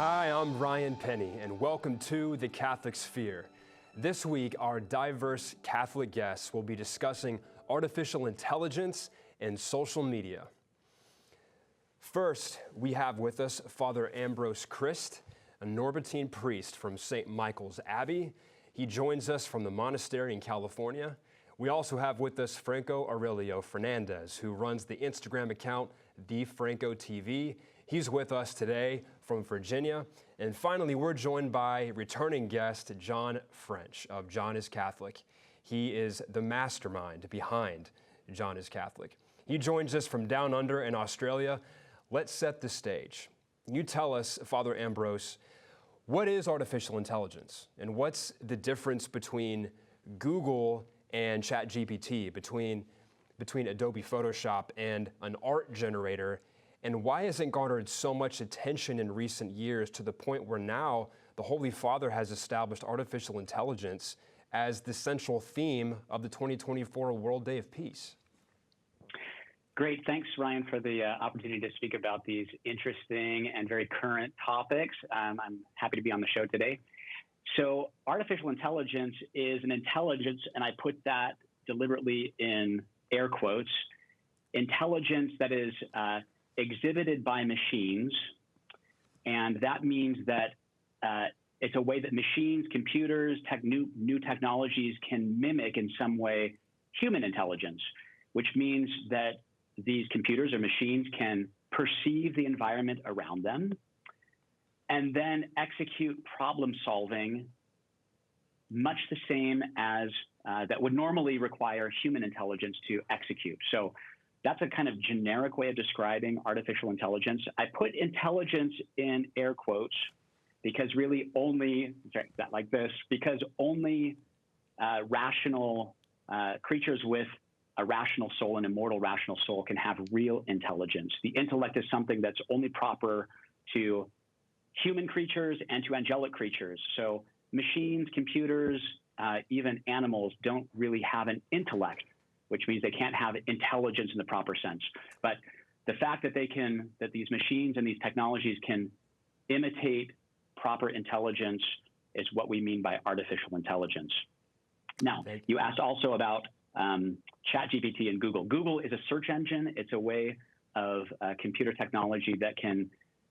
Hi, I'm Ryan Penney, and welcome to The Catholic Sphere. This week, our diverse Catholic guests will be discussing artificial intelligence and social media. First, we have with us Father Ambrose Christ, a Norbertine priest from St. Michael's Abbey. He joins us from the monastery in California. We also have with us Franco Aurelio Fernandez, who runs the Instagram account, TheFrancoTV. He's with us today from Virginia. And finally, we're joined by returning guest John French of John is Catholic. He is the mastermind behind John is Catholic. He joins us from down under in Australia. Let's set the stage. You tell us, Father Ambrose, what is artificial intelligence? And what's the difference between Google and ChatGPT, between Adobe Photoshop and an art generator? And why has it garnered so much attention in recent years to the point where now the Holy Father has established artificial intelligence as the central theme of the 2024 World Day of Peace? Great. Thanks, Ryan, for the opportunity to speak about these interesting and very current topics. I'm happy to be on the show today. So artificial intelligence is an intelligence, and I put that deliberately in air quotes, intelligence that is exhibited by machines. And that means that it's a way that machines, computers, new technologies can mimic in some way human intelligence, which means that these computers or machines can perceive the environment around them and then execute problem solving much the same as that would normally require human intelligence to execute. So that's a kind of generic way of describing artificial intelligence. I put intelligence in air quotes because really only, because only rational creatures with a rational soul, an immortal rational soul, can have real intelligence. The intellect is something that's only proper to human creatures and to angelic creatures. So machines, computers, even animals don't really have an intellect, which means they can't have intelligence in the proper sense. But the fact that that these machines and these technologies can imitate proper intelligence is what we mean by artificial intelligence. Now, you asked also about ChatGPT and Google. Google is a search engine. It's a way of computer technology that can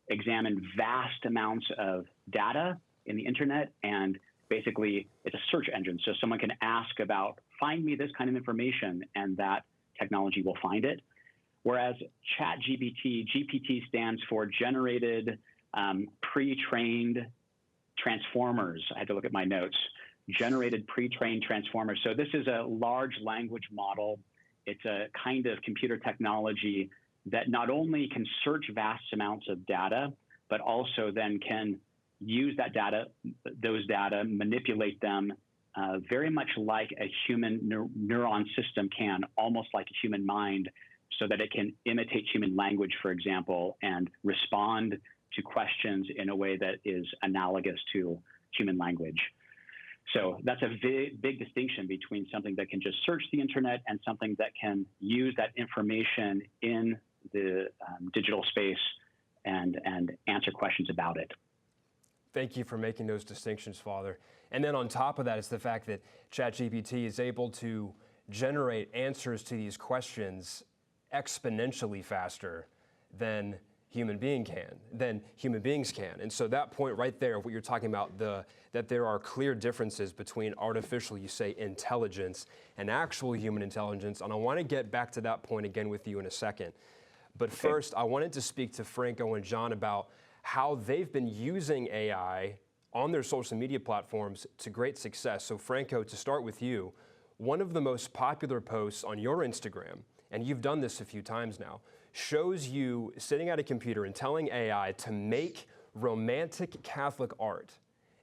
examine vast amounts of data in the internet, and basically it's a search engine. So someone can ask about, find me this kind of information, and that technology will find it. Whereas GPT stands for generated pre-trained transformers. I had to look at my notes. Generated pre-trained transformers. So this is a large language model. It's a kind of computer technology that not only can search vast amounts of data, but also then can use those data, manipulate them very much like a human neuron system can, almost like a human mind, so that it can imitate human language, for example, and respond to questions in a way that is analogous to human language. So that's a big distinction between something that can just search the internet and something that can use that information in the digital space and answer questions about it. Thank you for making those distinctions, Father. And then on top of that is the fact that ChatGPT is able to generate answers to these questions exponentially faster than human beings can. And so that point right there, what you're talking about, that there are clear differences between artificial, you say, intelligence and actual human intelligence. And I want to get back to that point again with you in a second. But first, I wanted to speak to Franco and John about how they've been using AI on their social media platforms to great success. So Franco, to start with you, one of the most popular posts on your Instagram, and you've done this a few times now, shows you sitting at a computer and telling AI to make romantic Catholic art.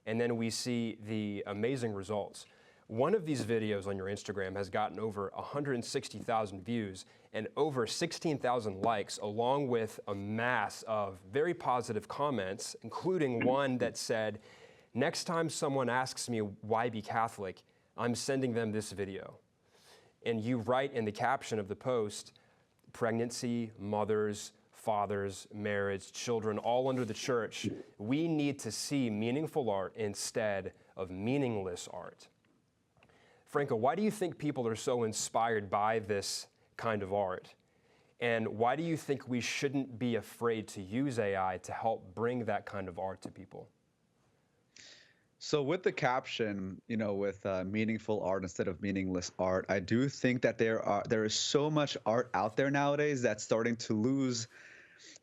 And then we see the amazing results. One of these videos on your Instagram has gotten over 160,000 views and over 16,000 likes, along with a mass of very positive comments, including one that said, "Next time someone asks me why be Catholic, I'm sending them this video." And you write in the caption of the post, "Pregnancy, mothers, fathers, marriage, children, all under the church, we need to see meaningful art instead of meaningless art. Franco, why do you think people are so inspired by this kind of art? And why do you think we shouldn't be afraid to use AI to help bring that kind of art to people? So with the caption, with meaningful art instead of meaningless art, I do think that there is so much art out there nowadays that's starting to lose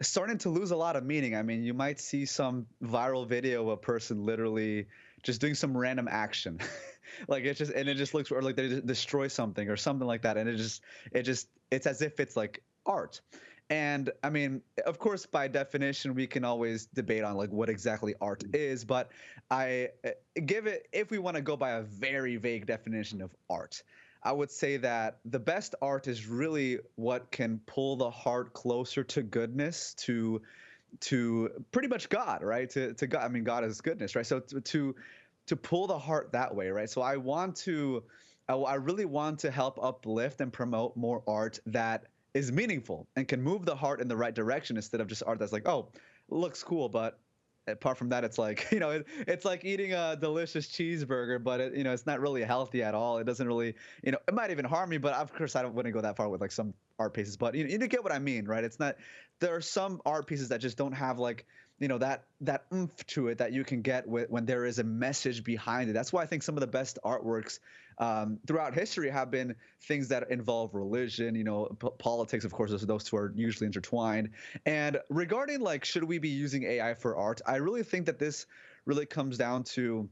a lot of meaning. I mean, you might see some viral video of a person literally just doing some random action. Like it just looks, or like they just destroy something or something like that. And it's as if it's like art. And I mean, of course, by definition, we can always debate on like what exactly art is, but if we want to go by a very vague definition of art, I would say that the best art is really what can pull the heart closer to goodness, to pretty much God, right? To God. I mean, God is goodness, right? So to pull the heart that way, right? So I really want to help uplift and promote more art that is meaningful and can move the heart in the right direction instead of just art that's like, oh, looks cool, but apart from that, it's like, it's like eating a delicious cheeseburger, but it's not really healthy at all. It doesn't really, it might even harm me, but of course I wouldn't go that far with like some art pieces, but you get what I mean, right? It's not, there are some art pieces that just don't have like, that oomph to it that you can get when there is a message behind it. That's why I think some of the best artworks throughout history have been things that involve religion, politics, of course, those two are usually intertwined. And regarding like, should we be using AI for art? I really think that this really comes down to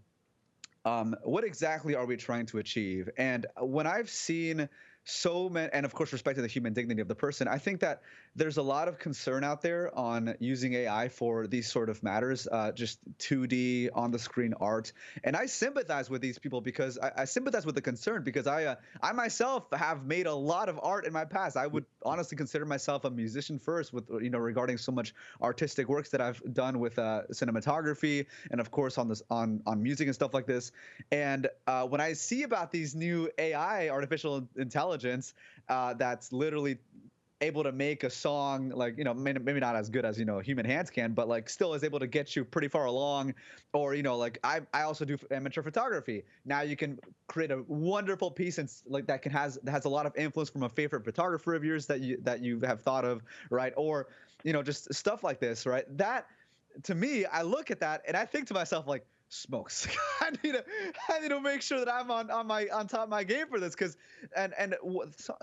what exactly are we trying to achieve? And when I've seen so many, and of course, respecting the human dignity of the person, I think that there's a lot of concern out there on using AI for these sort of matters, just 2D on the screen art. And I sympathize with these people because I sympathize with the concern because I myself have made a lot of art in my past. I would honestly consider myself a musician first with, regarding so much artistic works that I've done with cinematography and of course on music and stuff like this. And when I see about these new AI, artificial intelligence, that's literally able to make a song like, maybe not as good as, human hands can, but like still is able to get you pretty far along. Or, like I also do amateur photography. Now you can create a wonderful piece and like that has a lot of influence from a favorite photographer of yours that you have thought of, right? Or, just stuff like this, right? That to me, I look at that and I think to myself like, smokes. I need to make sure that I'm on top of my game for this, because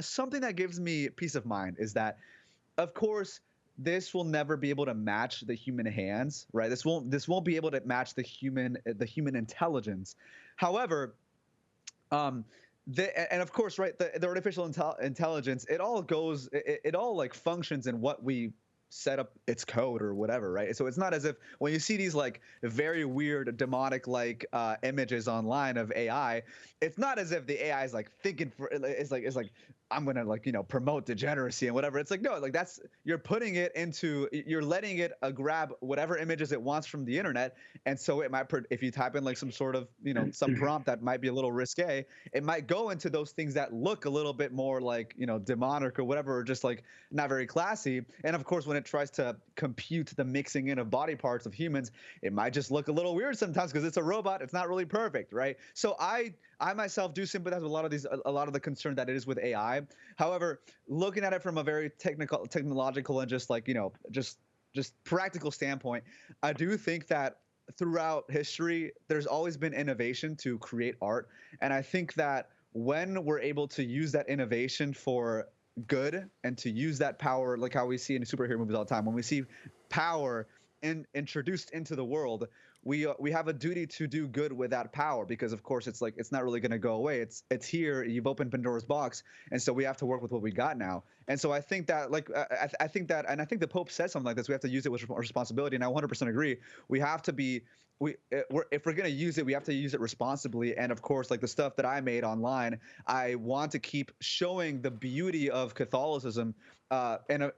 something that gives me peace of mind is that, of course, this will never be able to match the human hands, right? This won't be able to match the human intelligence. However, and of course, right, the artificial intelligence, it all like functions in what we set up its code or whatever, right? So it's not as if when you see these like very weird demonic like images online of AI, it's not as if the AI is like thinking for it's like I'm gonna like promote degeneracy and whatever. It's like no, like you're letting it grab whatever images it wants from the internet, and so it might if you type in like some sort of some prompt that might be a little risque, it might go into those things that look a little bit more like demonic or whatever, or just like not very classy. And of course, when it tries to compute the mixing in of body parts of humans, it might just look a little weird sometimes because it's a robot. It's not really perfect, right? So I myself do sympathize with a lot of the concern that it is with AI. However, looking at it from a very technological and just like just practical standpoint, I do think that throughout history there's always been innovation to create art, and I think that when we're able to use that innovation for good and to use that power, like how we see in superhero movies all the time, when we see power introduced into the world, we have a duty to do good with that power, because of course it's like it's not really going to go away. It's here. You've opened Pandora's box, and so we have to work with what we got now. And so I think that I think that, and I think the Pope said something like this. We have to use it with responsibility, and I 100% agree. We have to be if we're going to use it, we have to use it responsibly. And of course, like the stuff that I made online, I want to keep showing the beauty of Catholicism and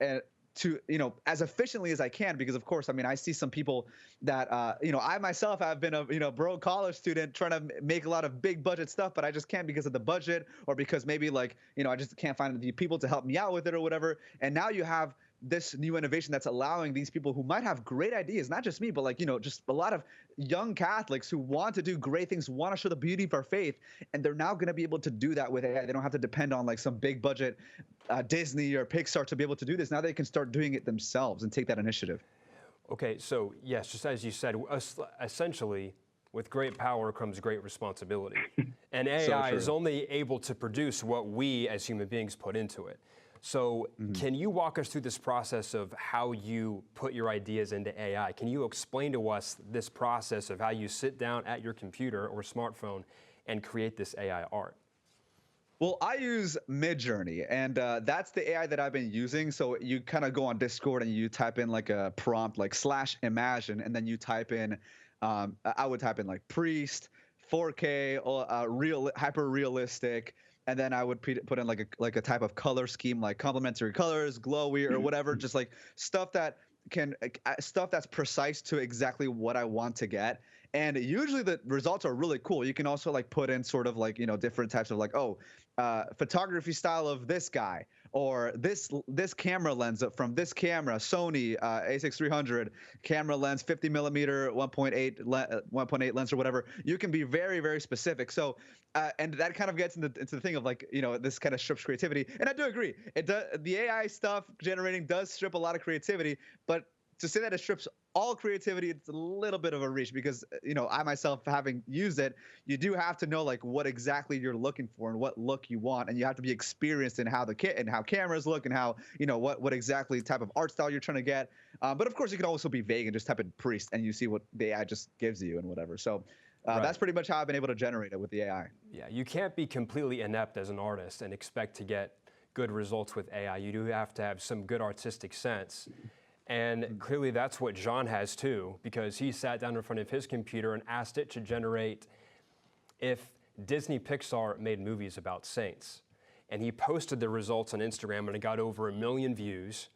to as efficiently as I can, because of course, I mean, I see some people that I myself have been a broke college student trying to make a lot of big budget stuff, but I just can't because of the budget, or because maybe like I just can't find the people to help me out with it or whatever. And now you have this new innovation that's allowing these people who might have great ideas, not just me, but like, just a lot of young Catholics who want to do great things, want to show the beauty of our faith, and they're now going to be able to do that with AI. They don't have to depend on like some big budget Disney or Pixar to be able to do this. Now they can start doing it themselves and take that initiative. Okay, so yes, just as you said, essentially, with great power comes great responsibility. And AI is only able to produce what we as human beings put into it. So can you walk us through this process of how you put your ideas into AI? Can you explain to us this process of how you sit down at your computer or smartphone and create this AI art? Well, I use Midjourney, and that's the AI that I've been using. So you kind of go on Discord and you type in like a prompt like /imagine, and then you type in, I would type in like priest, 4K, real, hyper realistic, and then I would put in like a type of color scheme like complementary colors, glowy or whatever, just like stuff that's precise to exactly what I want to get. And usually the results are really cool. You can also like put in sort of like, different types of like, photography style of this guy, or this camera lens from this camera, Sony A6300 camera lens, 50 millimeter 1.8 lens or whatever. You can be very, very specific. So and that kind of gets into the thing of like, this kind of strips creativity. And I do agree. The AI stuff generating does strip a lot of creativity, but to say that it strips all creativity, it's a little bit of a reach, because I myself, having used it, you do have to know like what exactly you're looking for and what look you want, and you have to be experienced in how how cameras look and how what exactly type of art style you're trying to get. But of course, you can also be vague and just type in priest and you see what the AI just gives you and whatever. So that's pretty much how I've been able to generate it with the AI. Yeah, you can't be completely inept as an artist and expect to get good results with AI. You do have to have some good artistic sense. And clearly that's what John has too, because he sat down in front of his computer and asked it to generate if Disney Pixar made movies about saints. And he posted the results on Instagram, and it got over 1 million views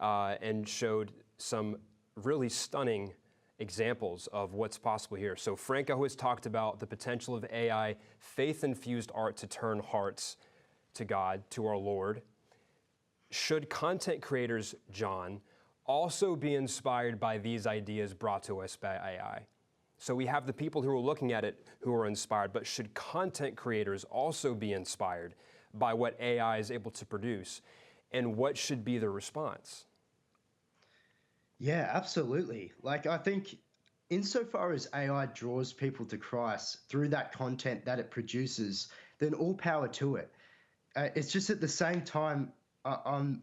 and showed some really stunning examples of what's possible here. So Franco has talked about the potential of AI, faith-infused art to turn hearts to God, to our Lord. Should content creators, John, also be inspired by these ideas brought to us by AI? So we have the people who are looking at it who are inspired, but should content creators also be inspired by what AI is able to produce? And what should be the response? Yeah, absolutely. Like, I think insofar as AI draws people to Christ through that content that it produces, then all power to it. It's just at the same time, I'm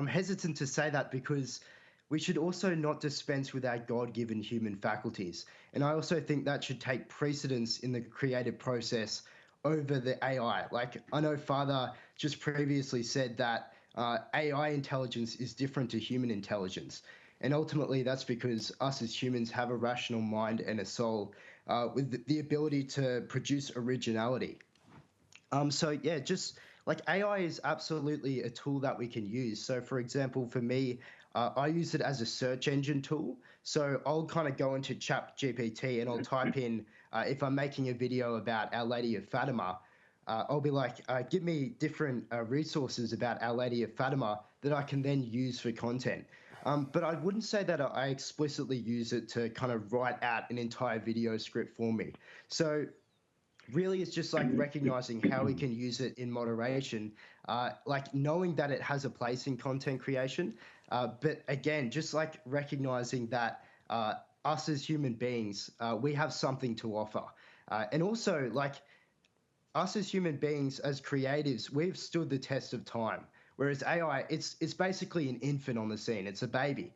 hesitant to say that, because we should also not dispense with our God-given human faculties. And I also think that should take precedence in the creative process over the AI. Like, I know Father just previously said that AI intelligence is different to human intelligence. And ultimately, that's because us as humans have a rational mind and a soul with the ability to produce originality. So yeah, just like AI is absolutely a tool that we can use. So for example, for me, I use it as a search engine tool. So I'll kind of go into ChatGPT and I'll type in, if I'm making a video about Our Lady of Fatima, I'll be like, give me different resources about Our Lady of Fatima that I can then use for content. But I wouldn't say that I explicitly use it to kind of write out an entire video script for me. So really, it's just like recognizing how we can use it in moderation, like knowing that it has a place in content creation. But again, just like recognizing that us as human beings, we have something to offer. And also, like, us as human beings, as creatives, we've stood the test of time. Whereas AI, it's basically an infant on the scene. It's a baby.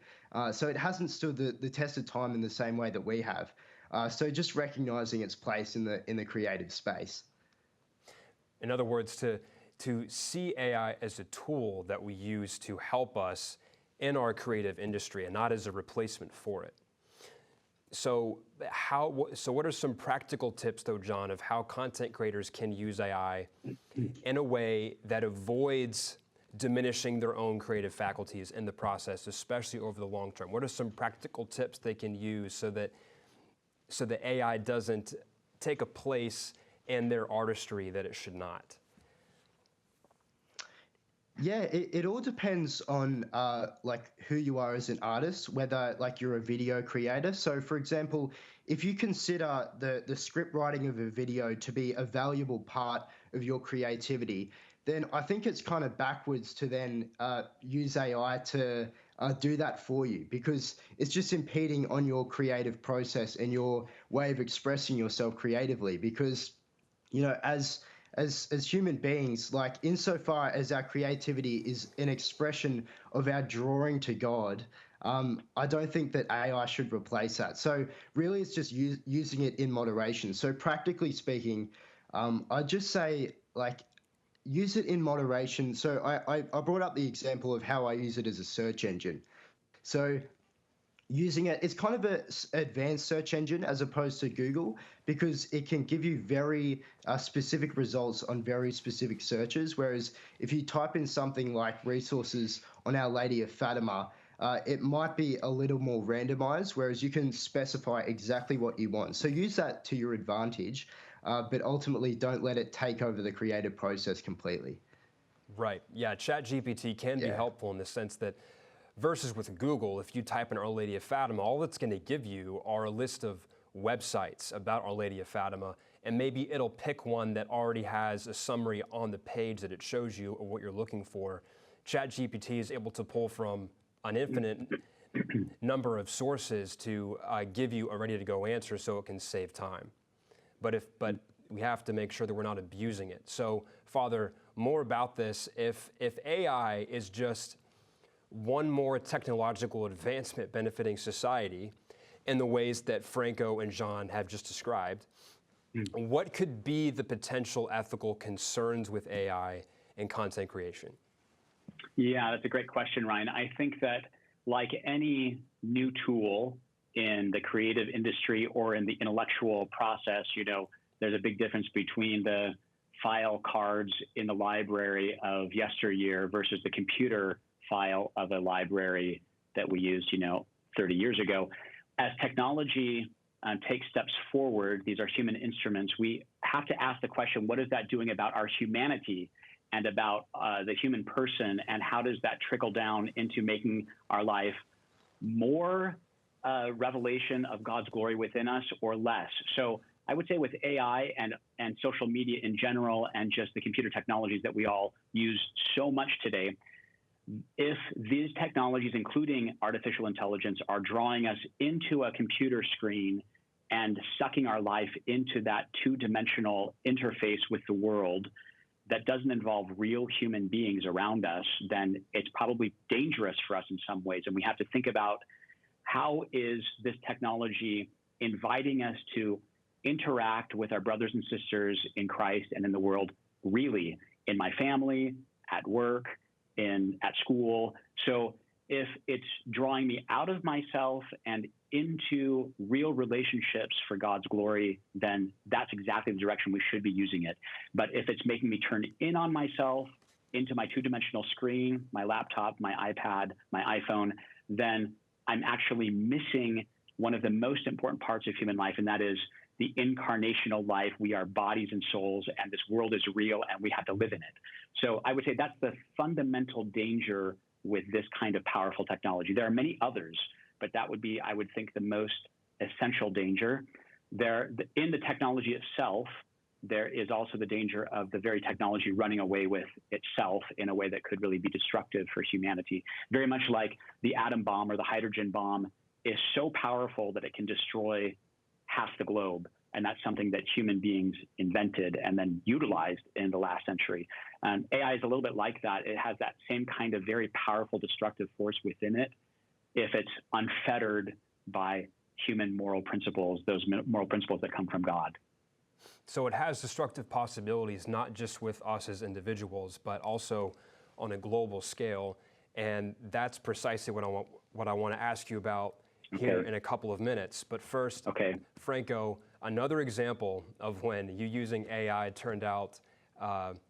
So it hasn't stood the test of time in the same way that we have. So just recognizing its place in the creative space. In other words, to see AI as a tool that we use to help us in our creative industry and not as a replacement for it. So what are some practical tips, though, John, of how content creators can use AI in a way that avoids diminishing their own creative faculties in the process, especially over the long term? What are some practical tips they can use so that AI doesn't take a place in their artistry that it should not? Yeah, it all depends on like who you are as an artist, whether like you're a video creator. So for example, if you consider the script writing of a video to be a valuable part of your creativity, then I think it's kind of backwards to then use AI to do that for you, because it's just impeding on your creative process and your way of expressing yourself creatively. Because as human beings, like insofar as our creativity is an expression of our drawing to God, I don't think that AI should replace that. So really, it's just using it in moderation. So practically speaking, I just say like use it in moderation. So I brought up the example of how I use it as a search engine. So using it, it's kind of an advanced search engine as opposed to Google, because it can give you very specific results on very specific searches. Whereas if you type in something like resources on Our Lady of Fatima, it might be a little more randomized, whereas you can specify exactly what you want. So use that to your advantage, but ultimately don't let it take over the creative process completely. Right. Yeah, ChatGPT can be helpful in the sense that versus with Google, if you type in Our Lady of Fatima, all it's going to give you are a list of websites about Our Lady of Fatima, and maybe it'll pick one that already has a summary on the page that it shows you of what you're looking for. ChatGPT is able to pull from an infinite number of sources to give you a ready-to-go answer so it can save time. But we have to make sure that we're not abusing it. So, Father, more about this. If AI is just one more technological advancement benefiting society in the ways that Franco and John have just described, what could be the potential ethical concerns with AI in content creation? Yeah, that's a great question, Ryan. I think that like any new tool in the creative industry or in the intellectual process, there's a big difference between the file cards in the library of yesteryear versus the computer file of a library that we used, 30 years ago. As technology takes steps forward, these are human instruments, we have to ask the question, what is that doing about our humanity and about the human person, and how does that trickle down into making our life more revelation of God's glory within us or less? So I would say with AI and social media in general, and just the computer technologies that we all use so much today, if these technologies, including artificial intelligence, are drawing us into a computer screen and sucking our life into that two-dimensional interface with the world that doesn't involve real human beings around us, then it's probably dangerous for us in some ways. And we have to think about, how is this technology inviting us to interact with our brothers and sisters in Christ and in the world, really, in my family, at work, at school. So if it's drawing me out of myself and into real relationships for God's glory, then that's exactly the direction we should be using it. But if it's making me turn in on myself, into my two-dimensional screen, my laptop, my iPad, my iPhone, then I'm actually missing one of the most important parts of human life, and that is the incarnational life. We are bodies and souls, and this world is real, and we have to live in it. So I would say that's the fundamental danger with this kind of powerful technology. There are many others, but that would be, I would think, the most essential danger. In the technology itself, there is also the danger of the very technology running away with itself in a way that could really be destructive for humanity. Very much like the atom bomb or the hydrogen bomb is so powerful that it can destroy half the globe. And that's something that human beings invented and then utilized in the last century. AI is a little bit like that. It has that same kind of very powerful destructive force within it if it's unfettered by human moral principles, those moral principles that come from God. So it has destructive possibilities, not just with us as individuals, but also on a global scale. And that's precisely what I want to ask you about here in a couple of minutes. But first, Franco, another example of when you using AI turned out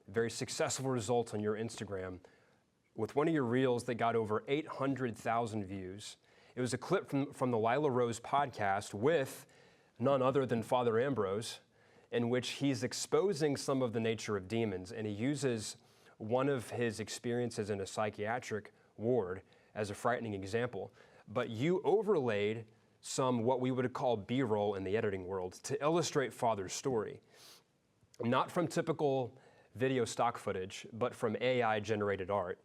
very successful results on your Instagram with one of your reels that got over 800,000 views. It was a clip from the Lila Rose podcast with none other than Father Ambrose, in which he's exposing some of the nature of demons, and he uses one of his experiences in a psychiatric ward as a frightening example, but you overlaid some what we would call B-roll in the editing world to illustrate Father's story, not from typical video stock footage, but from AI-generated art.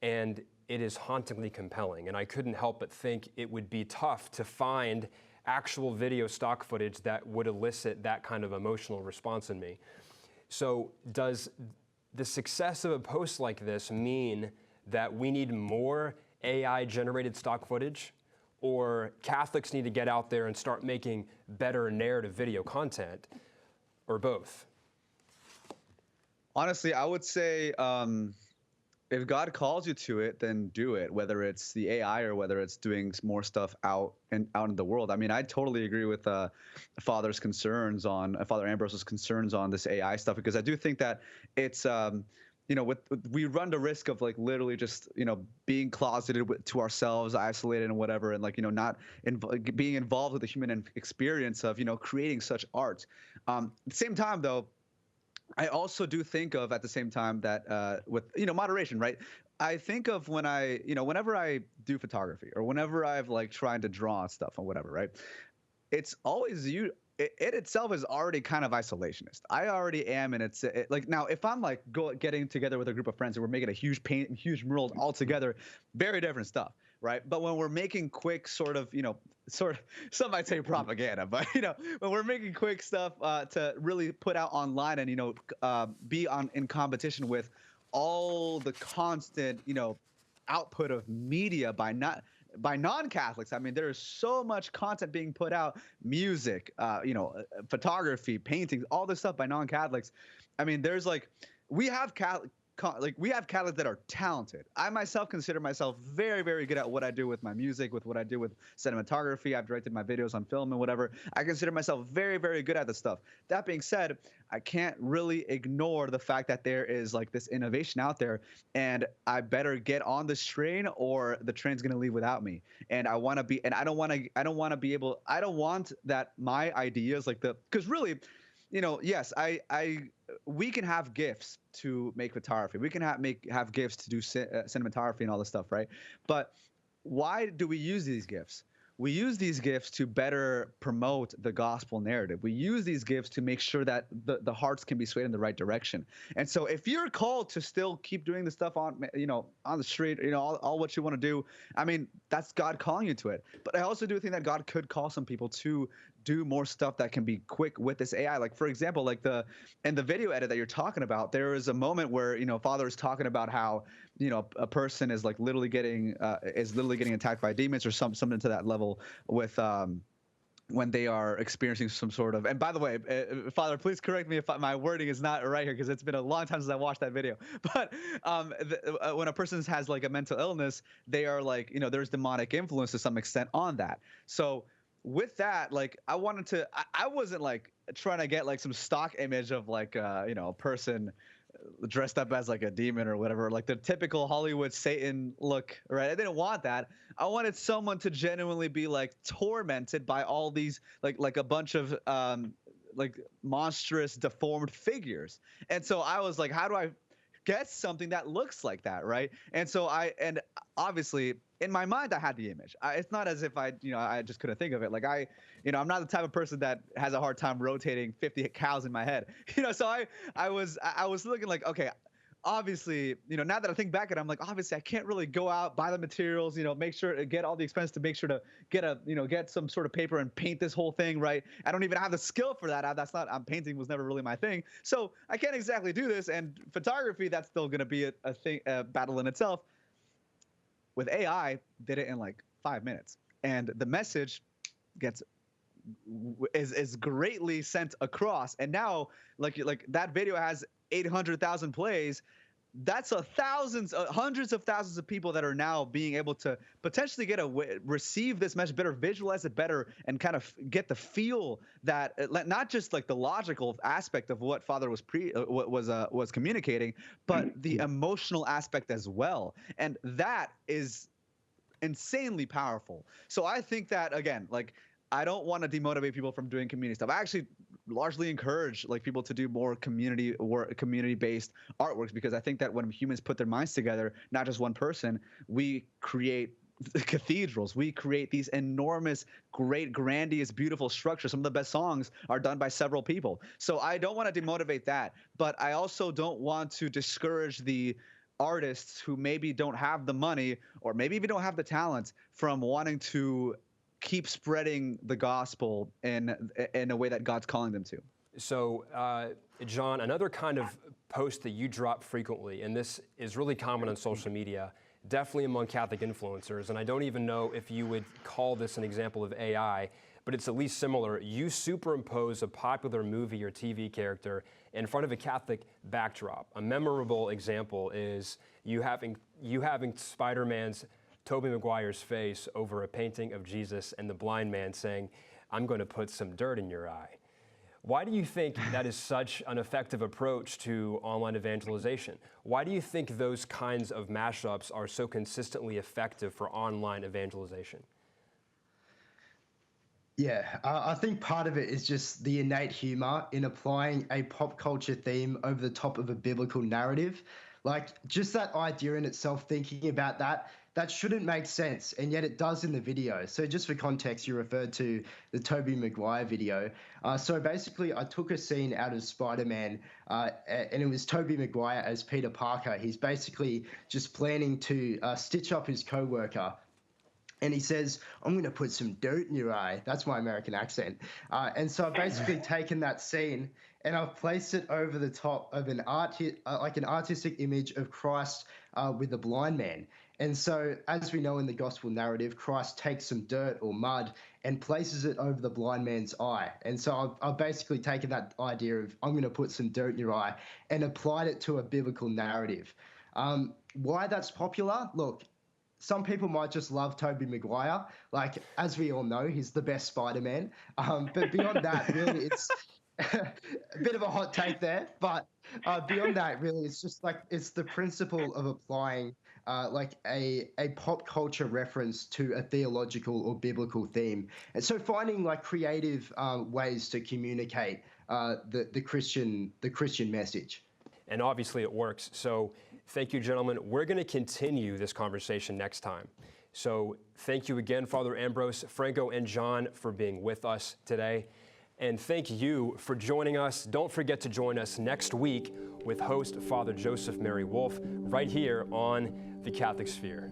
And it is hauntingly compelling. And I couldn't help but think it would be tough to find actual video stock footage that would elicit that kind of emotional response in me. So does the success of a post like this mean that we need more AI-generated stock footage, or Catholics need to get out there and start making better narrative video content, or both? Honestly, I would say if God calls you to it, then do it, whether it's the AI or whether it's doing more stuff out in the world. I mean, I totally agree with Father Ambrose's concerns on this AI stuff, because I do think that it's we run the risk of like literally just being closeted to ourselves, isolated and whatever, and not being involved with the human experience of creating such art. At the same time, though, I also do think of at the same time that with moderation, right? I think of whenever I do photography or whenever I've trying to draw stuff or whatever, right? It's always it itself is already kind of isolationist. I already am, and it's now if I'm getting together with a group of friends and we're making a huge mural all together, very different stuff, right? But when we're making quick sort of some might say propaganda, but when we're making quick stuff to really put out online and be in competition with all the constant output of media by non-Catholics. I mean, there is so much content being put out, music, photography, paintings, all this stuff by non-Catholics. I mean, there's we have Catholics that are talented. I myself consider myself very, very good at what I do with my music, with what I do with cinematography. I've directed my videos on film and whatever. I consider myself very, very good at this stuff. That being said, I can't really ignore the fact that there is this innovation out there, and I better get on this train or the train's going to leave without me. And I want to be, and I don't want that my ideas because really, yes, we can have gifts to make photography. We can have gifts to do cinematography and all this stuff, right? But why do we use these gifts? We use these gifts to better promote the gospel narrative. We use these gifts to make sure that the hearts can be swayed in the right direction. And so if you're called to still keep doing the stuff on the street, all what you want to do, I mean, that's God calling you to it. But I also do think that God could call some people to do more stuff that can be quick with this AI. Like, for example, in the video edit that you're talking about, there is a moment where, Father is talking about how, a person is literally getting attacked by demons or something to that level with, when they are experiencing some sort of, and by the way, Father, please correct me if my wording is not right here, because it's been a long time since I watched that video. But when a person has a mental illness, they are there's demonic influence to some extent on that. So with that, I wasn't trying to get some stock image of a person dressed up as a demon or whatever, the typical Hollywood Satan look, right? I didn't want that. I wanted someone to genuinely be tormented by all these a bunch of monstrous deformed figures. And so I was how do I get something that looks like that, right? And so and obviously in my mind I had the image. It's not as if I just couldn't think of it. I'm not the type of person that has a hard time rotating 50 cows in my head. So I was looking okay, obviously, now that I think back at it, I'm obviously I can't really go out, buy the materials, make sure to get all the expense to make sure to get some sort of paper and paint this whole thing, right? I don't even have the skill for that. Painting was never really my thing. So I can't exactly do this. And photography, that's still going to be a thing, a battle in itself. With AI, did it in 5 minutes. And the message is greatly sent across. And now that video has 800,000 plays. That's hundreds of thousands of people that are now being able to potentially receive this message better, visualize it better, and kind of get the feel that not just the logical aspect of what Father was communicating, but the emotional aspect as well. And that is insanely powerful. So I think that, again, I don't want to demotivate people from doing community stuff. I actually largely encourage like people to do more community work, community-based artworks, because I think that when humans put their minds together, not just one person, we create cathedrals. We create these enormous, great, grandiose, beautiful structures. Some of the best songs are done by several people. So I don't want to demotivate that, but I also don't want to discourage the artists who maybe don't have the money or maybe even don't have the talent from wanting to keep spreading the gospel in a way that God's calling them to. So, John, another kind of post that you drop frequently, and this is really common on social media, definitely among Catholic influencers, and I don't even know if you would call this an example of AI, but it's at least similar. You superimpose a popular movie or TV character in front of a Catholic backdrop. A memorable example is you having Spider-Man's Tobey Maguire's face over a painting of Jesus and the blind man saying, "I'm going to put some dirt in your eye." Why do you think that is such an effective approach to online evangelization? Why do you think those kinds of mashups are so consistently effective for online evangelization? Yeah, I think part of it is just the innate humor in applying a pop culture theme over the top of a biblical narrative. Like, just that idea in itself, thinking about that shouldn't make sense, and yet it does in the video. So just for context, you referred to the Tobey Maguire video. So basically, I took a scene out of Spider-Man, and it was Tobey Maguire as Peter Parker. He's basically just planning to stitch up his co-worker. And he says, "I'm going to put some dirt in your eye." That's my American accent. And so I've basically taken that scene and I've placed it over the top of an artistic image of Christ with a blind man. And so, as we know in the gospel narrative, Christ takes some dirt or mud and places it over the blind man's eye. And so I've basically taken that idea of "I'm going to put some dirt in your eye" and applied it to a biblical narrative. Why that's popular? Look, some people might just love Tobey Maguire. Like, as we all know, he's the best Spider-Man. But beyond that, really, it's a bit of a hot take there. But beyond that, really, it's just like it's the principle of applying like a pop culture reference to a theological or biblical theme. And so finding like creative ways to communicate the Christian message. And obviously it works. So thank you, gentlemen. We're going to continue this conversation next time. So thank you again, Father Ambrose, Franco, and John, for being with us today. And thank you for joining us. Don't forget to join us next week with host Father Joseph Mary Wolf right here on The Catholic Sphere.